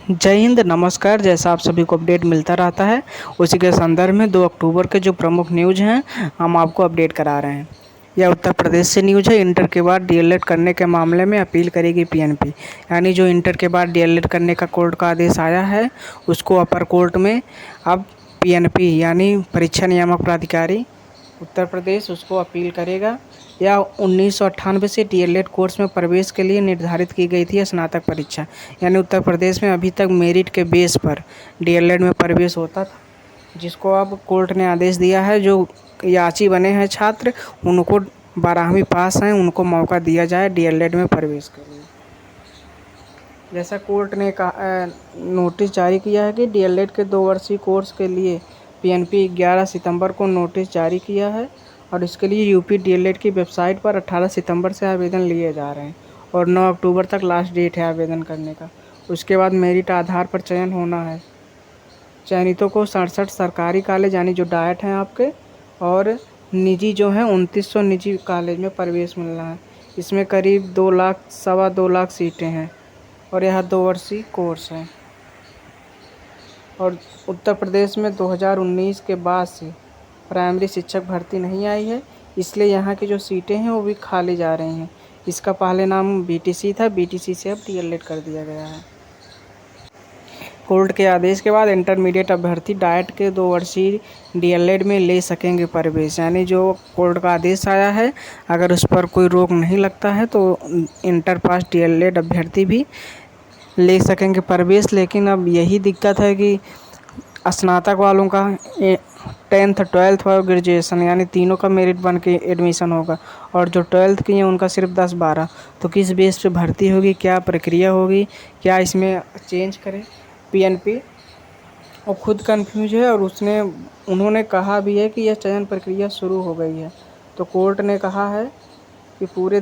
जय हिंद, नमस्कार। जैसा आप सभी को अपडेट मिलता रहता है, उसी के संदर्भ में 2 अक्टूबर के जो प्रमुख न्यूज़ हैं, हम आपको अपडेट करा रहे हैं। यह उत्तर प्रदेश से न्यूज़ है। इंटर के बाद डीएलएड करने के मामले में अपील करेगी पीएनपी। यानी जो इंटर के बाद डीएलएड करने का कोर्ट का आदेश आया है, उसको अपर कोर्ट में अब पीएनपी यानी परीक्षा नियामक प्राधिकारी उत्तर प्रदेश उसको अपील करेगा। या 1998 से डीएलएड कोर्स में प्रवेश के लिए निर्धारित की गई थी स्नातक परीक्षा। यानी उत्तर प्रदेश में अभी तक मेरिट के बेस पर डीएलएड में प्रवेश होता था, जिसको अब कोर्ट ने आदेश दिया है जो याची बने हैं छात्र, उनको 12वीं पास हैं, उनको मौका दिया जाए डीएलएड में प्रवेश के लिए। जैसा कोर्ट ने नोटिस जारी किया है कि डीएलएड के 2 वर्षीय कोर्स के लिए पीएनपी 11 सितंबर को नोटिस जारी किया है और इसके लिए यूपी डीएलएड की वेबसाइट पर 18 सितंबर से आवेदन लिए जा रहे हैं और 9 अक्टूबर तक लास्ट डेट है आवेदन करने का। उसके बाद मेरिट आधार पर चयन होना है। चयनितों को 67 सरकारी कॉलेज यानी जो डाइट हैं आपके, और निजी जो हैं 2900 निजी कॉलेज में प्रवेश मिलना है। इसमें करीब 2 लाख सवा 2 लाख सीटें हैं और यह 2 वर्षीय कोर्स है। और उत्तर प्रदेश में 2019 के बाद से प्राइमरी शिक्षक भर्ती नहीं आई है, इसलिए यहाँ की जो सीटें हैं वो भी खाली जा रही हैं। इसका पहले नाम बीटीसी था, बीटीसी से अब डीएलएड कर दिया गया है। कोर्ट के आदेश के बाद इंटरमीडिएट अभ्यर्थी डाइट के 2 वर्षीय डीएलएड में ले सकेंगे प्रवेश। यानी जो कोर्ट का आदेश आया है, अगर उस पर कोई रोक नहीं लगता है तो इंटर पास डीएलएड अभ्यर्थी भी ले सकेंगे प्रवेश। लेकिन अब यही दिक्कत है कि स्नातक वालों का 10th 12th और ग्रेजुएशन यानी तीनों का मेरिट बन के एडमिशन होगा, और जो 12th की हैं उनका सिर्फ 10-12। तो किस बेस पे भर्ती होगी, क्या प्रक्रिया होगी, क्या इसमें चेंज करें पीएनपी, वो खुद कंफ्यूज है। और उन्होंने कहा भी है कि यह चयन प्रक्रिया शुरू हो गई है। तो कोर्ट ने कहा है कि पूरे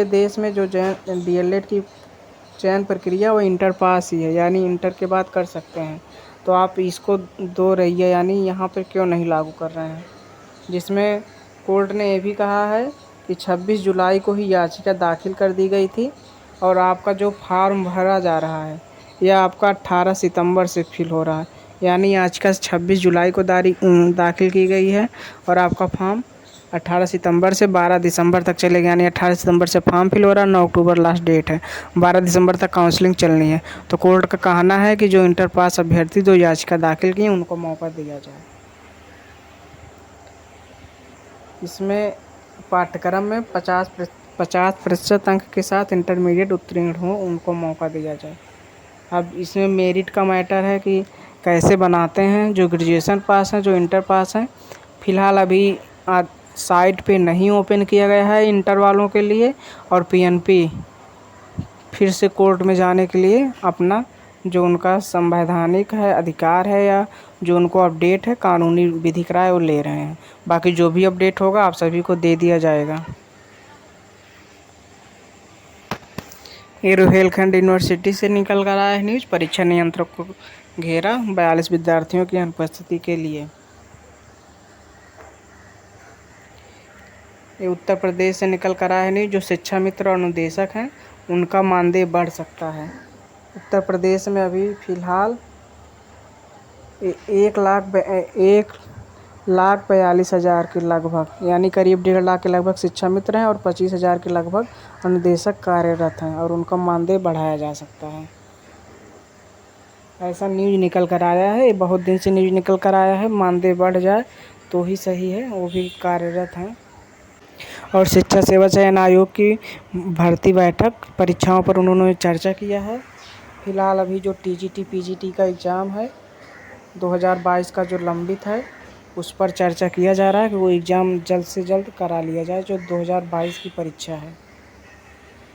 देश में जो डीएलएड की चयन प्रक्रिया वो इंटर पास ही है, यानी इंटर के बाद कर सकते हैं। तो आप इसको दो रहिए यानी यहाँ पर क्यों नहीं लागू कर रहे हैं। जिसमें कोर्ट ने ये भी कहा है कि 26 जुलाई को ही याचिका दाखिल कर दी गई थी और आपका जो फार्म भरा जा रहा है यह आपका 18 सितंबर से फिल हो रहा है। यानी याचिका 26 जुलाई को दाखिल की गई है और आपका फॉर्म 18 सितंबर से 12 दिसंबर तक चलेगा। यानी 18 सितंबर से फॉर्म फिल हो रहा है, 9 अक्टूबर लास्ट डेट है, 12 दिसंबर तक काउंसलिंग चलनी है। तो कोर्ट का कहना है कि जो इंटर पास अभ्यर्थी 2 याचिका दाखिल की उनको मौका दिया जाए। इसमें पाठ्यक्रम में 50% अंक के साथ इंटरमीडिएट उत्तीर्ण हो उनको मौका दिया जाए। अब इसमें मेरिट का मैटर है कि कैसे बनाते हैं। जो ग्रेजुएशन पास हैं, जो इंटर पास हैं, फ़िलहाल अभी साइट पे नहीं ओपन किया गया है इंटर वालों के लिए, और पीएनपी फिर से कोर्ट में जाने के लिए अपना जो उनका संवैधानिक है अधिकार है या जो उनको अपडेट है कानूनी विधिक राय वो ले रहे हैं। बाकी जो भी अपडेट होगा आप सभी को दे दिया जाएगा। ये रुहेलखंड यूनिवर्सिटी से निकल कर आया है न्यूज़। परीक्षा नियंत्रक को घेरा 42 विद्यार्थियों की अनुपस्थिति के लिए। ये उत्तर प्रदेश से निकल कर आया है न्यूज़। जो शिक्षा मित्र और अनुदेशक हैं उनका मानदेय बढ़ सकता है। उत्तर प्रदेश में अभी फ़िलहाल 1,42,000 के लगभग यानी करीब 1.5 लाख के लगभग शिक्षा मित्र हैं और 25,000 के लगभग अनुदेशक कार्यरत हैं और उनका मानदेय बढ़ाया जा सकता है। ऐसा न्यूज़ निकल कर आया है, बहुत दिन से न्यूज़ निकल कर आया है। मानदेय बढ़ जाए तो ही सही है, वो भी कार्यरत हैं। और शिक्षा सेवा चयन आयोग की भर्ती बैठक परीक्षाओं पर उन्होंने चर्चा किया है। फ़िलहाल अभी जो टीजीटी पीजीटी का एग्ज़ाम है 2022 का जो लंबित है उस पर चर्चा किया जा रहा है कि वो एग्ज़ाम जल्द से जल्द करा लिया जाए, जो 2022 की परीक्षा है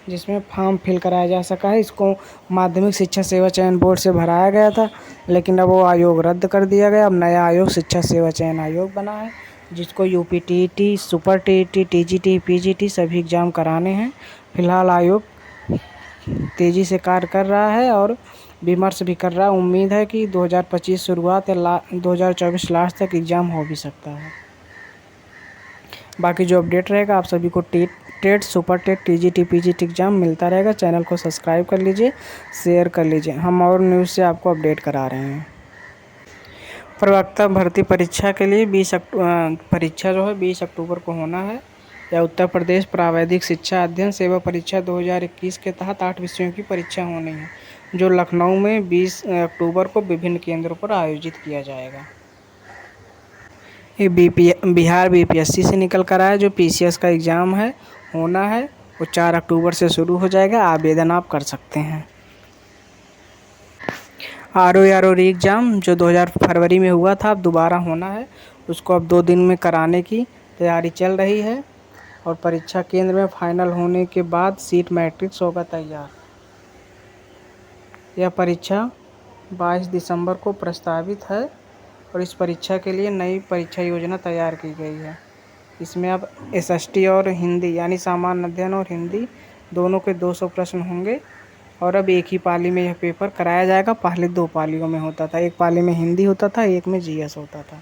जिसमें फॉर्म फिल कराया जा सका है। इसको माध्यमिक शिक्षा सेवा चयन बोर्ड से भराया गया था, लेकिन अब वो आयोग रद्द कर दिया गया। अब नया आयोग शिक्षा सेवा चयन आयोग बना है जिसको UPTET, super TET, TGT, PGT सभी एग्ज़ाम कराने हैं। फ़िलहाल आयोग तेज़ी से कार्य कर रहा है और विमर्श भी कर रहा है। उम्मीद है कि 2025 शुरुआत या 2024 लास्ट तक एग्ज़ाम हो भी सकता है। बाकी जो अपडेट रहेगा आप सभी को TET, super TET, TGT, PGT exam मिलता रहेगा। चैनल को सब्सक्राइब कर लीजिए, शेयर कर लीजिए। हम और न्यूज़ से आपको अपडेट करा रहे हैं। प्रवक्ता भर्ती परीक्षा के लिए परीक्षा जो है 20 अक्टूबर को होना है। यह उत्तर प्रदेश प्रावैधिक शिक्षा अध्ययन सेवा परीक्षा 2021 के तहत 8 विषयों की परीक्षा होनी है, जो लखनऊ में 20 अक्टूबर को विभिन्न केंद्रों पर आयोजित किया जाएगा। ये बिहार बीपीएससी से निकल कर आया। जो पीसीएस का एग्ज़ाम है होना है वो 4 अक्टूबर से शुरू हो जाएगा। आवेदन आप कर सकते हैं। आरओ एग्ज़ाम जो 2000 फरवरी में हुआ था, अब दोबारा होना है। उसको अब 2 दिन में कराने की तैयारी चल रही है और परीक्षा केंद्र में फाइनल होने के बाद सीट मैट्रिक्स होगा तैयार। यह परीक्षा 22 दिसंबर को प्रस्तावित है और इस परीक्षा के लिए नई परीक्षा योजना तैयार की गई है। इसमें अब एसएसटी और हिंदी यानी सामान्य अध्ययन और हिंदी दोनों के 200 प्रश्न होंगे और अब एक ही पाली में यह पेपर कराया जाएगा। पहले 2 पालियों में होता था, एक पाली में हिंदी होता था, एक में जीएस होता था।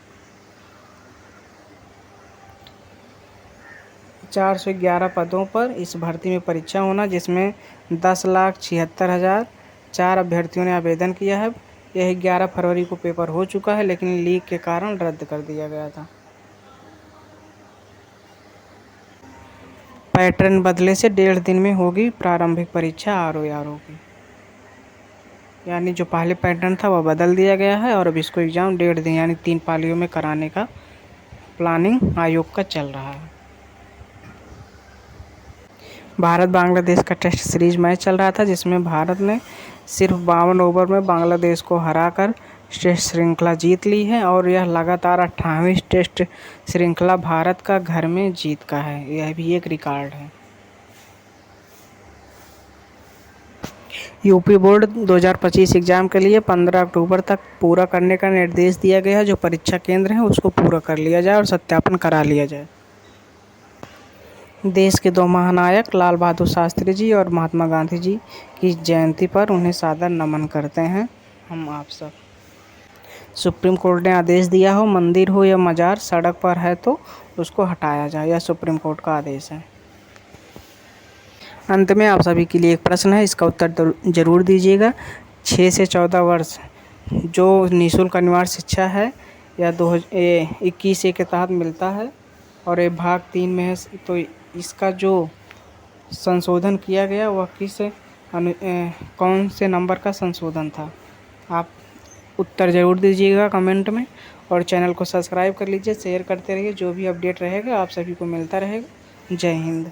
411 पदों पर इस भर्ती में परीक्षा होना, जिसमें 10,76,004 अभ्यर्थियों ने आवेदन किया है। यह 11 फरवरी को पेपर हो चुका है, लेकिन लीक के कारण रद्द कर दिया गया था। पैटर्न बदले से 1.5 दिन में होगी प्रारंभिक परीक्षा आरओ की, यानी जो पहले पैटर्न था वह बदल दिया गया है और अब इसको एग्ज़ाम 1.5 दिन यानी 3 पालियों में कराने का प्लानिंग आयोग का चल रहा है। भारत बांग्लादेश का टेस्ट सीरीज मैच चल रहा था, जिसमें भारत ने सिर्फ 52 ओवर में बांग्लादेश को हराकर टेस्ट श्रृंखला जीत ली है और यह लगातार 28वीं टेस्ट श्रृंखला भारत का घर में जीत का है। यह भी एक रिकॉर्ड है। यूपी बोर्ड 2025 एग्ज़ाम के लिए 15 अक्टूबर तक पूरा करने का निर्देश दिया गया है। जो परीक्षा केंद्र हैं उसको पूरा कर लिया जाए और सत्यापन करा लिया जाए। देश के 2 महानायक लाल बहादुर शास्त्री जी और महात्मा गांधी जी की जयंती पर उन्हें सादर नमन करते हैं हम आप सब। सुप्रीम कोर्ट ने आदेश दिया हो, मंदिर हो या मजार सड़क पर है तो उसको हटाया जाए। यह सुप्रीम कोर्ट का आदेश है। अंत में आप सभी के लिए एक प्रश्न है, इसका उत्तर जरूर दीजिएगा। 6 से 14 वर्ष जो निःशुल्क अनिवार्य शिक्षा है यह 2021 के तहत मिलता है और ये भाग 3 में है। तो इसका जो संशोधन किया गया वह कौन से नंबर का संशोधन था? आप उत्तर ज़रूर दीजिएगा कमेंट में और चैनल को सब्सक्राइब कर लीजिए, शेयर करते रहिए। जो भी अपडेट रहेगा आप सभी को मिलता रहेगा। जय हिंद।